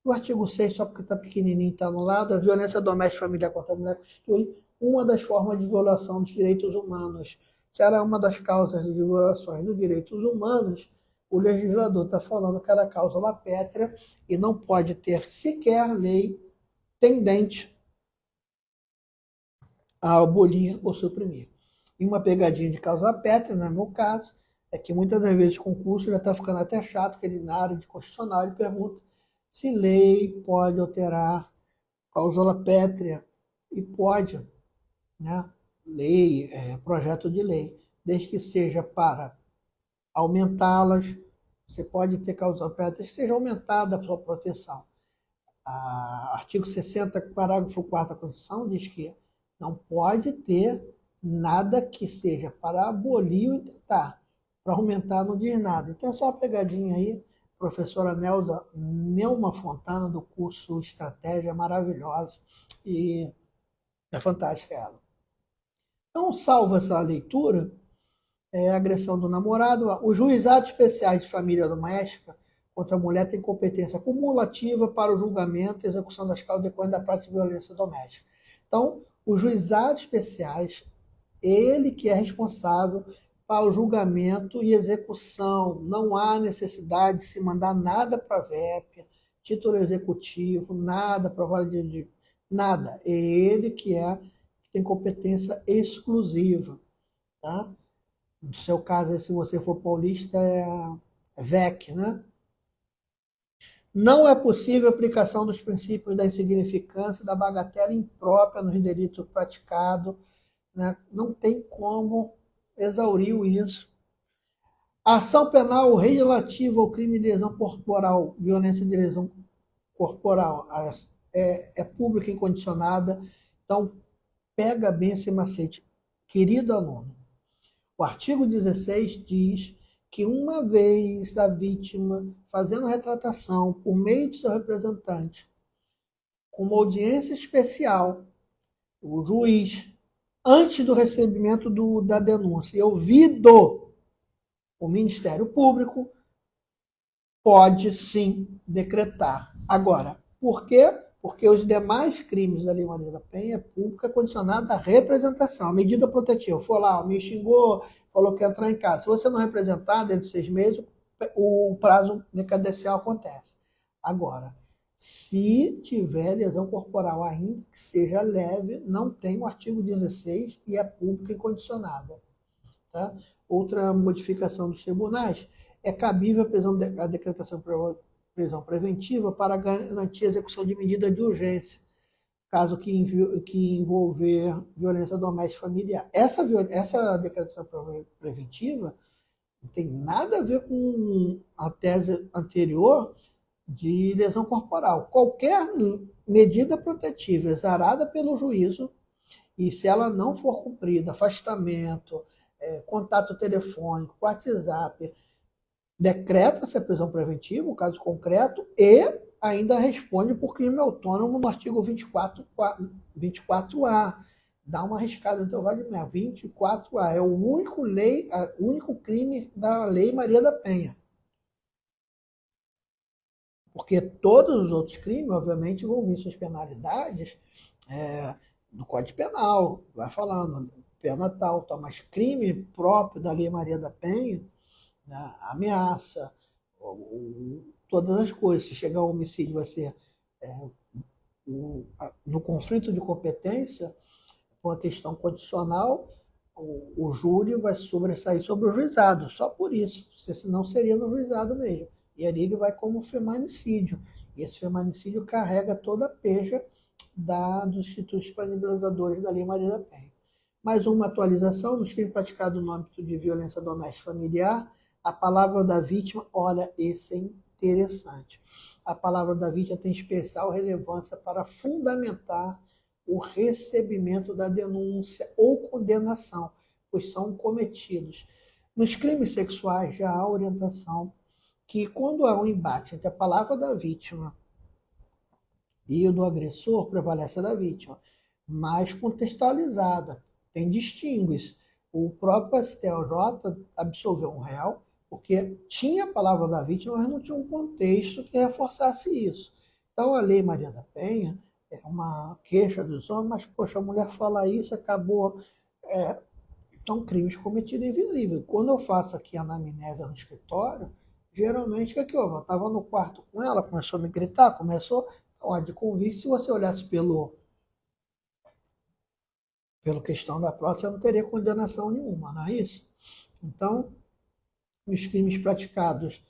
O artigo 6, só porque está pequenininho, está anulado, a violência doméstica familiar contra a mulher constitui uma das formas de violação dos direitos humanos. Se era uma das causas de violações dos direitos humanos, o legislador está falando que era cláusula pétrea e não pode ter sequer lei tendente a abolir ou suprimir. E uma pegadinha de cláusula pétrea, no meu caso, é que muitas das vezes o concurso já está ficando até chato, que ele na área de constitucional ele pergunta se lei pode alterar cláusula pétrea. E pode, né? Lei, projeto de lei, desde que seja para aumentá-las. Você pode ter cláusula pétrea que seja aumentada a sua proteção. Artigo 60, parágrafo 4 da Constituição, diz que não pode ter nada que seja para abolir ou intentar. Para aumentar não diz nada. Então é só uma pegadinha aí. Professora Nelma Fontana, do curso Estratégia, maravilhosa. E é fantástica ela. Então, salvo essa leitura, agressão do namorado. Os juizados especiais de família doméstica contra a mulher têm competência cumulativa para o julgamento e execução das causas decorrentes da prática de violência doméstica. Então, os juizados especiais, ele que é responsável para o julgamento e execução. Não há necessidade de se mandar nada para a VEP, título executivo, nada para a vara de nada. É ele que tem competência exclusiva. Tá? No seu caso, se você for paulista, é VEC, né? Não é possível a aplicação dos princípios da insignificância e da bagatela imprópria nos delitos praticados. Né? Não tem como exaurir isso. A ação penal relativa ao crime de lesão corporal, violência de lesão corporal, é pública e incondicionada. Então, pega bem esse macete. Querido aluno, o artigo 16 diz que uma vez a vítima fazendo retratação por meio de seu representante, com uma audiência especial, o juiz, antes do recebimento da denúncia e ouvido o Ministério Público, pode sim decretar. Agora, por quê? Porque os demais crimes da Lei Maria da Penha é pública condicionada à representação. A medida protetiva, for lá, me xingou, falou que ia entrar em casa. Se você não representar dentro de 6 meses, o prazo decadencial acontece. Agora, se tiver lesão corporal ainda que seja leve, não tem o artigo 16 e é pública e condicionada. Tá? Outra modificação dos tribunais é cabível a decretação de prisão preventiva para garantir a execução de medida de urgência, caso que envolver violência doméstica familiar. Essa decretação preventiva não tem nada a ver com a tese anterior de lesão corporal. Qualquer medida protetiva exarada pelo juízo, e se ela não for cumprida, afastamento, contato telefônico, WhatsApp, decreta-se a prisão preventiva, o caso concreto, e ainda responde por crime autônomo no artigo 24A dá uma arriscada no teu Vale do Mel. 24A é o único crime da Lei Maria da Penha. Porque todos os outros crimes, obviamente, vão vir suas penalidades do Código Penal, vai falando, pena tal, mas crime próprio da Lei Maria da Penha, né, ameaça, todas as coisas. Se chegar ao homicídio, vai ser no conflito de competência, com a questão condicional, o júri vai sobressair sobre o juizado, só por isso, senão seria no juizado mesmo. E ali ele vai como feminicídio. E esse feminicídio carrega toda a peja dos institutos disponibilizadores da Lei Maria da Penha. Mais uma atualização: nos crimes praticados no âmbito de violência doméstica familiar, a palavra da vítima, olha, esse é interessante. A palavra da vítima tem especial relevância para fundamentar o recebimento da denúncia ou condenação, pois são cometidos. Nos crimes sexuais já há orientação que quando há um embate entre a palavra da vítima e o do agressor, prevalece a da vítima, mais contextualizada, tem distingues. O próprio STJ absolveu um réu porque tinha a palavra da vítima, mas não tinha um contexto que reforçasse isso. Então a Lei Maria da Penha é uma queixa dos homens, mas, poxa, a mulher fala isso, acabou. São crimes cometidos invisíveis. Quando eu faço aqui a anamnésia no escritório, geralmente, o que houve? Eu estava no quarto com ela, começou a me gritar, começou a de convite. Se você olhasse pelo questão da prova, você não teria condenação nenhuma, não é isso? Então, os crimes praticados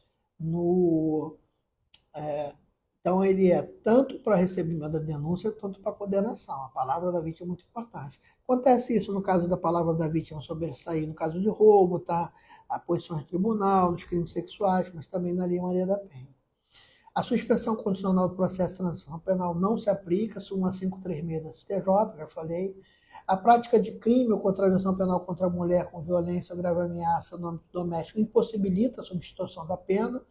então, ele é tanto para recebimento da denúncia, quanto para condenação. A palavra da vítima é muito importante. Acontece isso no caso da palavra da vítima sobressair no caso de roubo, tá? A posição de tribunal, nos crimes sexuais, mas também na Lei Maria da Penha. A suspensão condicional do processo de transação penal não se aplica, súmula 536 da STJ, já falei. A prática de crime ou contravenção penal contra a mulher com violência ou grave ameaça no âmbito doméstico impossibilita a substituição da pena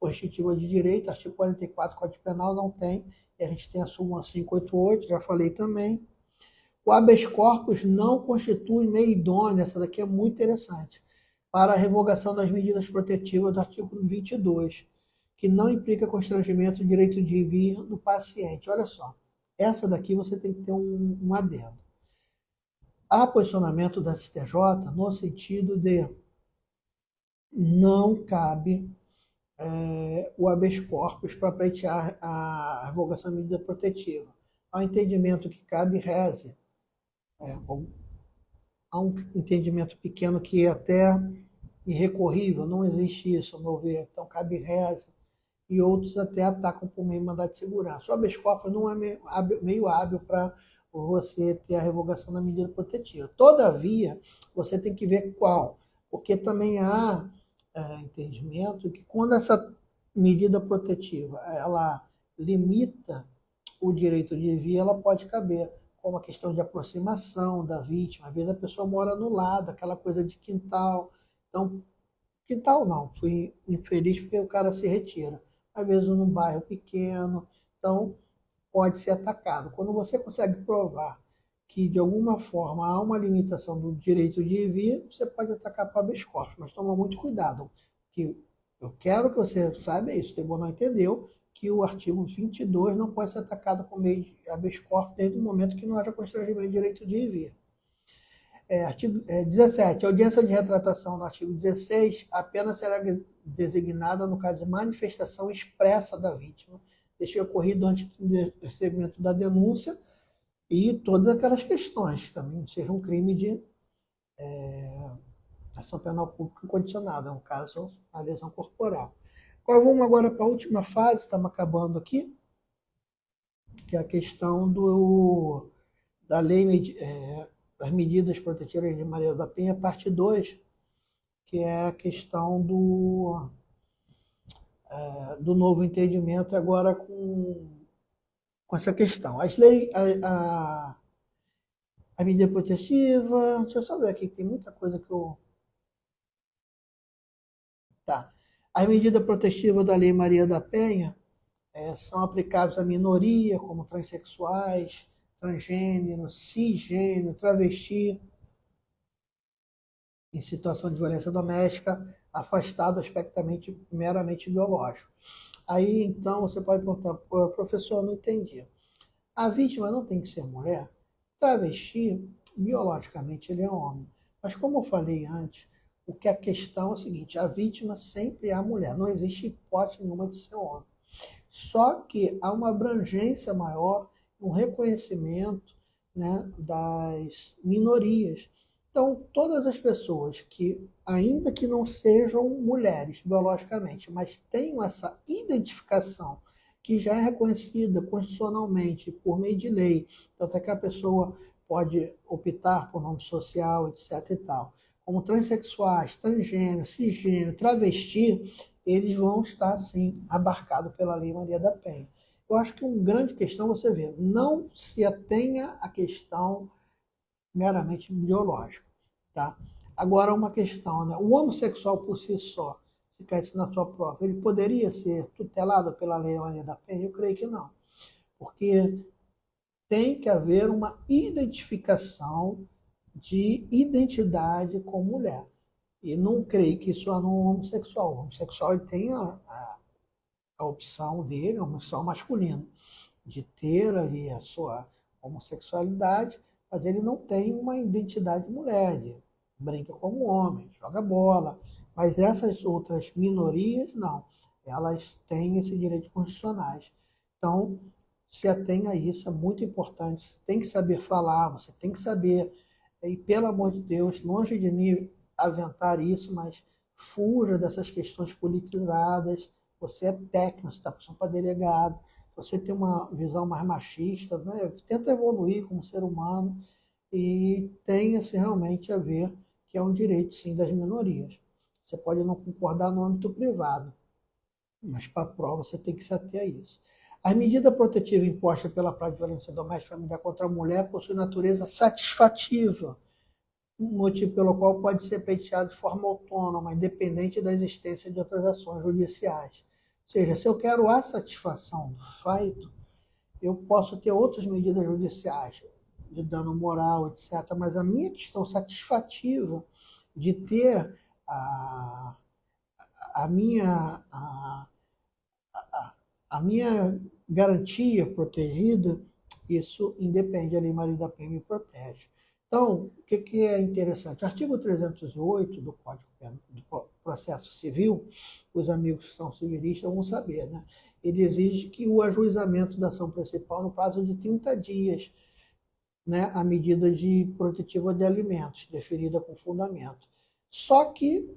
coercitiva de direito, artigo 44 do Código Penal não tem, e a gente tem a súmula 588, já falei também. O habeas corpus não constitui meio idôneo, essa daqui é muito interessante, para a revogação das medidas protetivas do artigo 22, que não implica constrangimento do direito de vir do paciente. Olha só, essa daqui você tem que ter um adendo. Há posicionamento da STJ no sentido de não cabe o habeas corpus para pleitear a revogação da medida protetiva. Há um entendimento que cabe reze. Há um entendimento pequeno que é até irrecorrível, não existe isso, ao meu ver. Então, cabe reze. E outros até atacam por meio de mandado de segurança. O habeas corpus não é meio hábil para você ter a revogação da medida protetiva. Todavia, você tem que ver qual, porque também há entendimento que quando essa medida protetiva ela limita o direito de vir, ela pode caber, como a questão de aproximação da vítima. Às vezes a pessoa mora no lado, aquela coisa de quintal. Então, quintal não, fui infeliz porque o cara se retira. Às vezes num bairro pequeno, então pode ser atacado. Quando você consegue provar que de alguma forma há uma limitação do direito de ir e vir, você pode atacar para habeas corpus, mas toma muito cuidado, que eu quero que você saiba isso, o tribunal entendeu que o artigo 22 não pode ser atacado por meio de habeas corpus desde o momento que não haja constrangimento de direito de ir e vir. Artigo 17. A audiência de retratação no artigo 16 apenas será designada no caso de manifestação expressa da vítima, deixe ocorrido antes do recebimento da denúncia, e todas aquelas questões também, seja um crime de ação penal pública incondicionada, no caso, a lesão corporal. Vamos agora para a última fase, estamos acabando aqui, que é a questão da lei, das medidas protetivas de Maria da Penha, parte 2, que é a questão do novo entendimento agora com essa questão. A medida protetiva, deixa eu só ver aqui, tem muita coisa que eu... Tá. As medidas protetivas da Lei Maria da Penha são aplicáveis à minoria, como transexuais, transgênero, cisgênero, travesti, em situação de violência doméstica, afastado do aspecto meramente biológico. Aí, então, você pode perguntar, professor, eu não entendi. A vítima não tem que ser mulher? Travesti, biologicamente, ele é homem. Mas, como eu falei antes, o que a questão é o seguinte, a vítima sempre é a mulher, não existe hipótese nenhuma de ser homem. Só que há uma abrangência maior, um reconhecimento, né, das minorias. Então, todas as pessoas que, ainda que não sejam mulheres biologicamente, mas tenham essa identificação que já é reconhecida constitucionalmente por meio de lei, tanto é que a pessoa pode optar por nome social, etc. e tal, como transexuais, transgênero, cisgênero, travesti, eles vão estar, sim, abarcados pela Lei Maria da Penha. Eu acho que uma grande questão, você vê, não se atenha à questão meramente biológica, tá? Agora, uma questão, né? O homossexual por si só, se caísse na sua prova, ele poderia ser tutelado pela Lei Maria da Penha? Eu creio que não, porque tem que haver uma identificação de identidade com mulher. E não creio que isso é no homossexual. O homossexual ele tem a opção dele, a opção masculina, de ter ali a sua homossexualidade, mas ele não tem uma identidade mulher. Ele brinca como homem, joga bola. Mas essas outras minorias, não. Elas têm esse direito constitucionais. Então, se atenha a isso, é muito importante. Você tem que saber falar, você tem que saber, e pelo amor de Deus, longe de mim aventar isso, mas fuja dessas questões politizadas. Você é técnico, você está passando para delegado, você tem uma visão mais machista, né? Tenta evoluir como ser humano e tenha-se realmente a ver que é um direito, sim, das minorias. Você pode não concordar no âmbito privado, mas para a prova você tem que se ater a isso. A medida protetiva imposta pela prática de violência doméstica familiar contra a mulher possui natureza satisfativa, um motivo pelo qual pode ser pleiteado de forma autônoma, independente da existência de outras ações judiciais. Ou seja, se eu quero a satisfação do feito, eu posso ter outras medidas judiciais, de dano moral, etc. Mas a minha questão satisfativa de ter a minha, a minha garantia protegida, isso independe, a Lei Maria da Penha me protege. Então, o que é interessante? O artigo 308 do Código do Processo Civil, os amigos que são civilistas vão saber, né? Ele exige que o ajuizamento da ação principal no prazo de 30 dias, né, a medida de protetiva de alimentos, deferida com fundamento. Só que,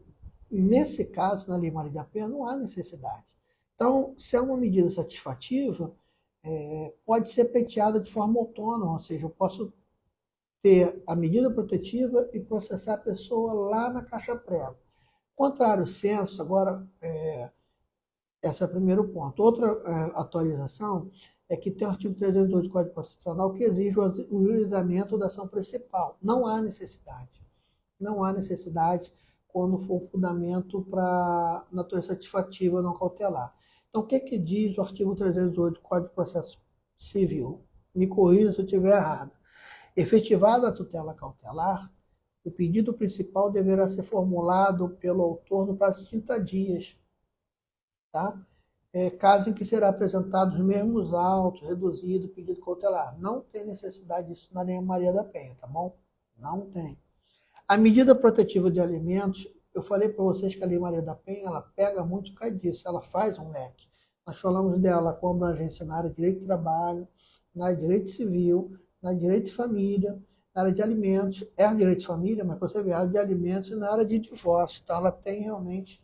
nesse caso, na Lei Maria da Penha, não há necessidade. Então, se é uma medida satisfativa, pode ser pleiteada de forma autônoma, ou seja, eu posso ter a medida protetiva e processar a pessoa lá na caixa prego. Contrário senso, agora, esse é o primeiro ponto. Outra atualização é que tem o artigo 308 do Código Constitucional que exige o ajuizamento da ação principal. Não há necessidade. Não há necessidade quando for fundamento para natureza satisfativa não cautelar. Então, o que diz o artigo 308 do Código de Processo Civil? Me corrija se eu estiver errado. Efetivada a tutela cautelar, o pedido principal deverá ser formulado pelo autor no prazo de 30 dias, tá? Caso em que será apresentado os mesmos autos, reduzido o pedido cautelar. Não tem necessidade disso na Lei Maria da Penha, tá bom? Não tem. A medida protetiva de alimentos, eu falei para vocês que a Lei Maria da Penha, ela pega muito por causa disso, ela faz um leque. Nós falamos dela com abrangência na área de direito de trabalho, na área de direito civil, na área de direito de família, na área de alimentos, é a direito de família, mas você vê a área de alimentos e na área de divórcio. Então, ela tem realmente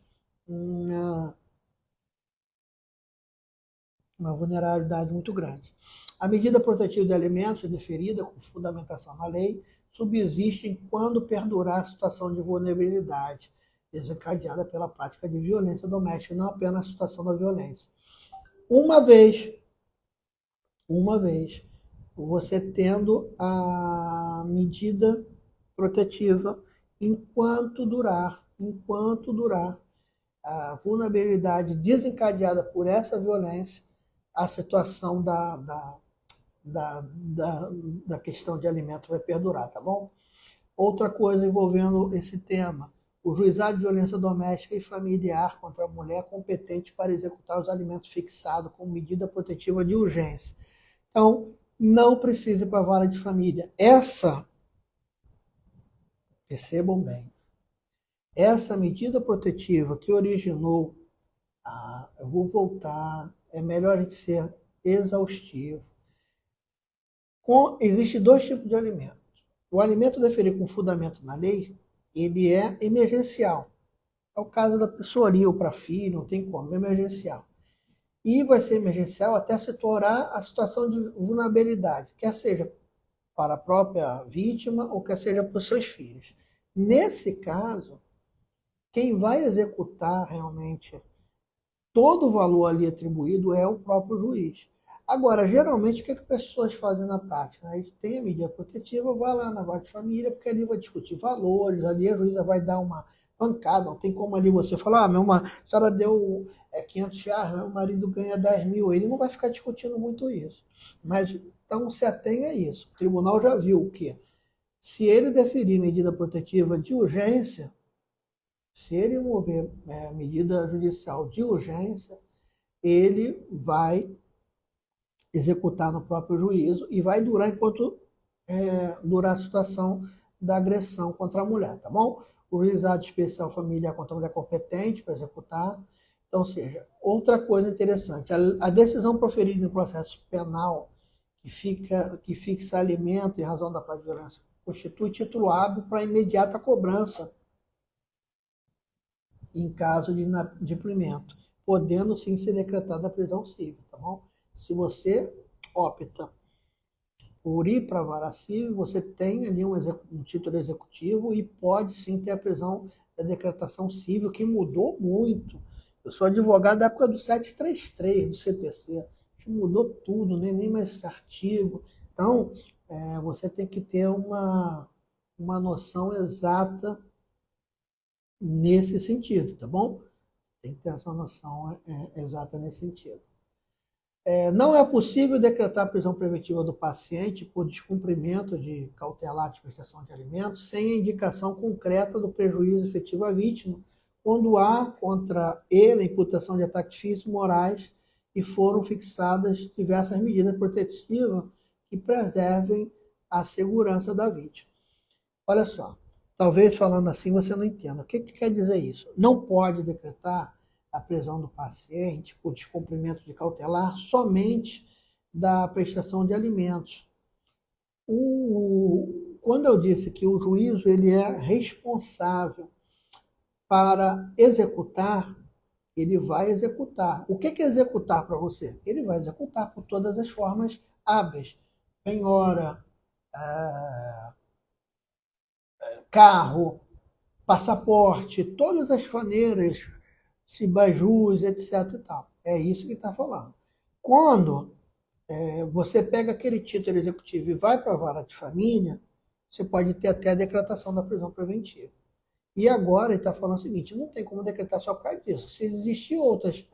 uma vulnerabilidade muito grande. A medida protetiva de alimentos, deferida com fundamentação na lei, subsiste quando perdurar a situação de vulnerabilidade desencadeada pela prática de violência doméstica, não apenas a situação da violência. Uma vez, você tendo a medida protetiva enquanto durar a vulnerabilidade desencadeada por essa violência, a situação da questão de alimento vai perdurar, tá bom? Outra coisa envolvendo esse tema, o juizado de violência doméstica e familiar contra a mulher competente para executar os alimentos fixados como medida protetiva de urgência. Então, não precisa ir para a vara de família. Percebam bem, essa medida protetiva que originou, eu vou voltar, é melhor a gente ser exaustivo. Existem dois tipos de alimentos. O alimento deferido com fundamento na lei, ele é emergencial. É o caso da pessoa ali ou para filho, não tem como, é emergencial. E vai ser emergencial até se tornar a situação de vulnerabilidade, quer seja para a própria vítima ou quer seja para os seus filhos. Nesse caso, quem vai executar realmente todo o valor ali atribuído é o próprio juiz. Agora, geralmente, o que as pessoas fazem na prática? Aí tem a medida protetiva, vai lá na vara de família, porque ali vai discutir valores, ali a juíza vai dar uma pancada, não tem como ali você falar, a senhora deu R$ 500, meu marido ganha 10 mil, ele não vai ficar discutindo muito isso. Mas, então, se atenha a isso. O tribunal já viu que, se ele deferir medida protetiva de urgência, se ele mover medida judicial de urgência, ele vai executar no próprio juízo e vai durar enquanto durar a situação da agressão contra a mulher, tá bom? O juizado especial familiar contra a mulher competente para executar. Então, ou seja, outra coisa interessante, a decisão proferida em processo penal que fixa alimento em razão da prática de violência constitui título hábil para imediata cobrança em caso de inadimplemento, podendo sim ser decretada a prisão civil, tá bom? Se você opta por ir para a vara civil, você tem ali um título executivo e pode sim ter a prisão da decretação civil, que mudou muito. Eu sou advogado da época do 733 do CPC, que mudou tudo, nem mais esse artigo. Então, você tem que ter uma noção exata nesse sentido, tá bom? Tem que ter essa noção exata nesse sentido. Não é possível decretar a prisão preventiva do paciente por descumprimento de cautelar de prestação de alimentos sem a indicação concreta do prejuízo efetivo à vítima, quando há contra ele a imputação de ataques físicos morais e foram fixadas diversas medidas protetivas que preservem a segurança da vítima. Olha só, talvez falando assim você não entenda. O que quer dizer isso? Não pode decretar a prisão do paciente por descumprimento de cautelar somente da prestação de alimentos. Quando eu disse que o juízo ele é responsável para executar, ele vai executar. O que é executar para você? Ele vai executar por todas as formas hábeis. Penhora, carro, passaporte, todas as maneiras, Cibajus, etc. E tal. É isso que está falando. Quando você pega aquele título executivo e vai para a vara de família, você pode ter até a decretação da prisão preventiva. E agora ele está falando o seguinte, não tem como decretar só por causa disso. Se existir outras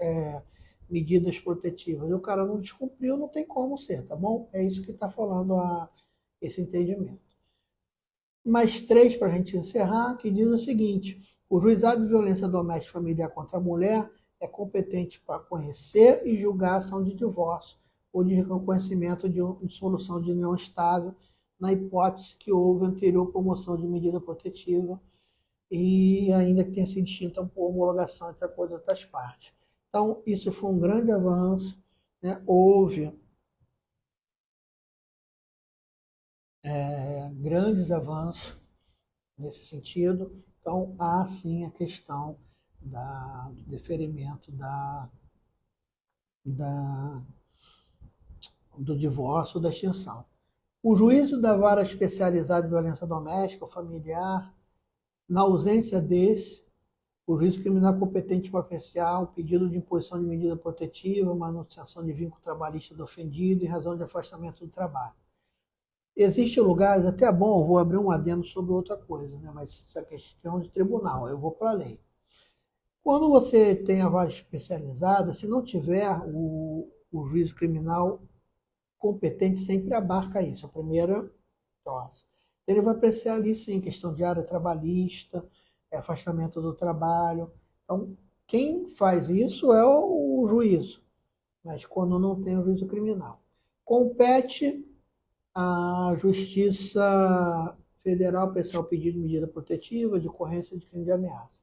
medidas protetivas e o cara não descumpriu, não tem como ser, tá bom? É isso que está falando esse entendimento. Mais 3 para a gente encerrar, que diz o seguinte: o juizado de violência doméstica e familiar contra a mulher é competente para conhecer e julgar a ação de divórcio ou de reconhecimento de solução de união estável, na hipótese que houve anterior promoção de medida protetiva e ainda que tenha sido extinta por homologação entre as outras partes. Então, isso foi um grande avanço, né? Houve grandes avanços nesse sentido. Então, há sim a questão do deferimento do divórcio ou da extinção. O juízo da vara especializada de violência doméstica ou familiar, na ausência desse, o juízo criminal competente para apreciar o pedido de imposição de medida protetiva, manutenção de vínculo trabalhista do ofendido em razão de afastamento do trabalho. Existem lugares, até bom, eu vou abrir um adendo sobre outra coisa, né? Mas isso é questão de tribunal, eu vou para a lei. Quando você tem a vara especializada, se não tiver o juízo criminal competente sempre abarca isso, a primeira troça. Ele vai apreciar ali, sim, questão de área trabalhista, afastamento do trabalho. Então, quem faz isso é o juízo, mas quando não tem o juízo criminal. Compete à Justiça Federal apreciar o pedido de medida protetiva, de ocorrência de crime de ameaça.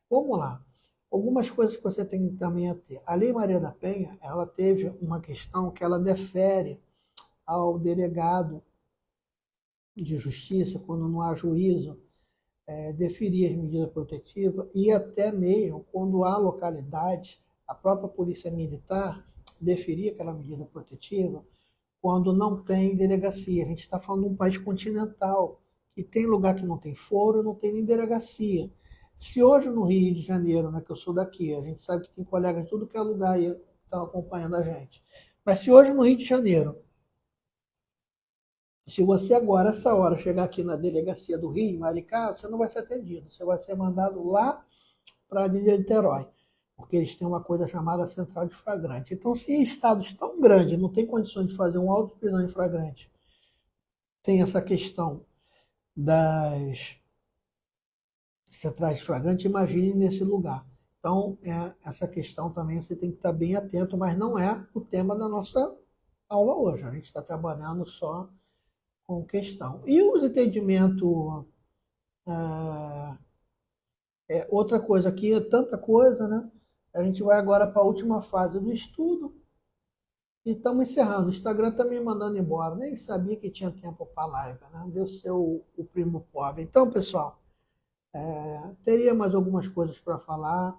Vamos lá. Algumas coisas que você tem também a ter. A Lei Maria da Penha, ela teve uma questão que ela defere ao delegado de justiça, quando não há juízo, deferir as medidas protetivas e até mesmo quando há localidades, a própria Polícia Militar deferir aquela medida protetiva quando não tem delegacia. A gente está falando de um país continental, e tem lugar que não tem foro, não tem nem delegacia. Se hoje no Rio de Janeiro, né, que eu sou daqui, a gente sabe que tem colegas de tudo que é lugar aí que estão acompanhando a gente, mas se hoje no Rio de Janeiro, se você agora, essa hora, chegar aqui na delegacia do Rio, Maricá, você não vai ser atendido, você vai ser mandado lá para Niterói, porque eles têm uma coisa chamada central de flagrante. Então, se estados tão grandes não têm condições de fazer um auto de prisão em flagrante, tem essa questão das centrais de flagrante, imagine nesse lugar. Então, essa questão também você tem que estar bem atento, mas não é o tema da nossa aula hoje. A gente está trabalhando só com questão. E o entendimento, outra coisa aqui, é tanta coisa, né? A gente vai agora para a última fase do estudo e estamos encerrando. O Instagram está me mandando embora, nem sabia que tinha tempo para live, né? Deu ser o primo pobre. Então, pessoal, teria mais algumas coisas para falar.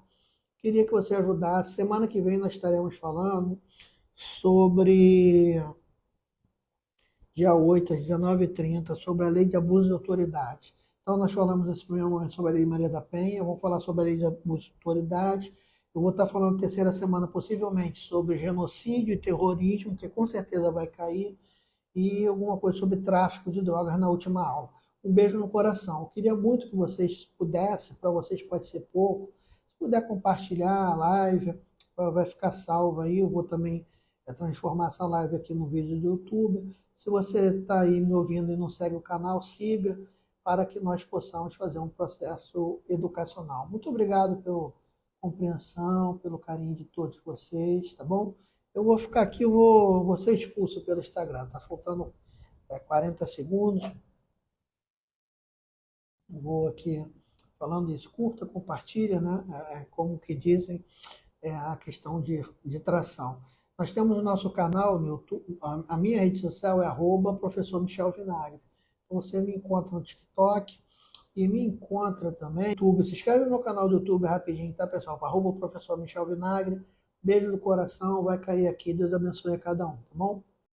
Queria que você ajudasse. Semana que vem nós estaremos falando sobre dia 8 às 19h30, sobre a lei de abuso de autoridade. Então, nós falamos nesse primeiro momento sobre a lei Maria da Penha, eu vou falar sobre a lei de abuso de autoridade, eu vou estar falando na terceira semana, possivelmente, sobre genocídio e terrorismo, que com certeza vai cair, e alguma coisa sobre tráfico de drogas na última aula. Um beijo no coração. Eu queria muito que vocês pudessem, para vocês pode ser pouco, se puder compartilhar a live, vai ficar salva aí, eu vou também transformar essa live aqui no vídeo do YouTube. Se você está aí me ouvindo e não segue o canal, siga para que nós possamos fazer um processo educacional. Muito obrigado pela compreensão, pelo carinho de todos vocês, tá bom? Eu vou ficar aqui, vou ser expulso pelo Instagram, tá faltando 40 segundos. Vou aqui falando isso, curta, compartilha, né? Como que dizem, a questão de tração. Nós temos o nosso canal no YouTube, a minha rede social é @professor Michel Vinagre. Então você me encontra no TikTok e me encontra também no YouTube. Se inscreve no meu canal do YouTube rapidinho, tá, pessoal? @professor Michel Vinagre. Beijo do coração, vai cair aqui. Deus abençoe a cada um, tá bom?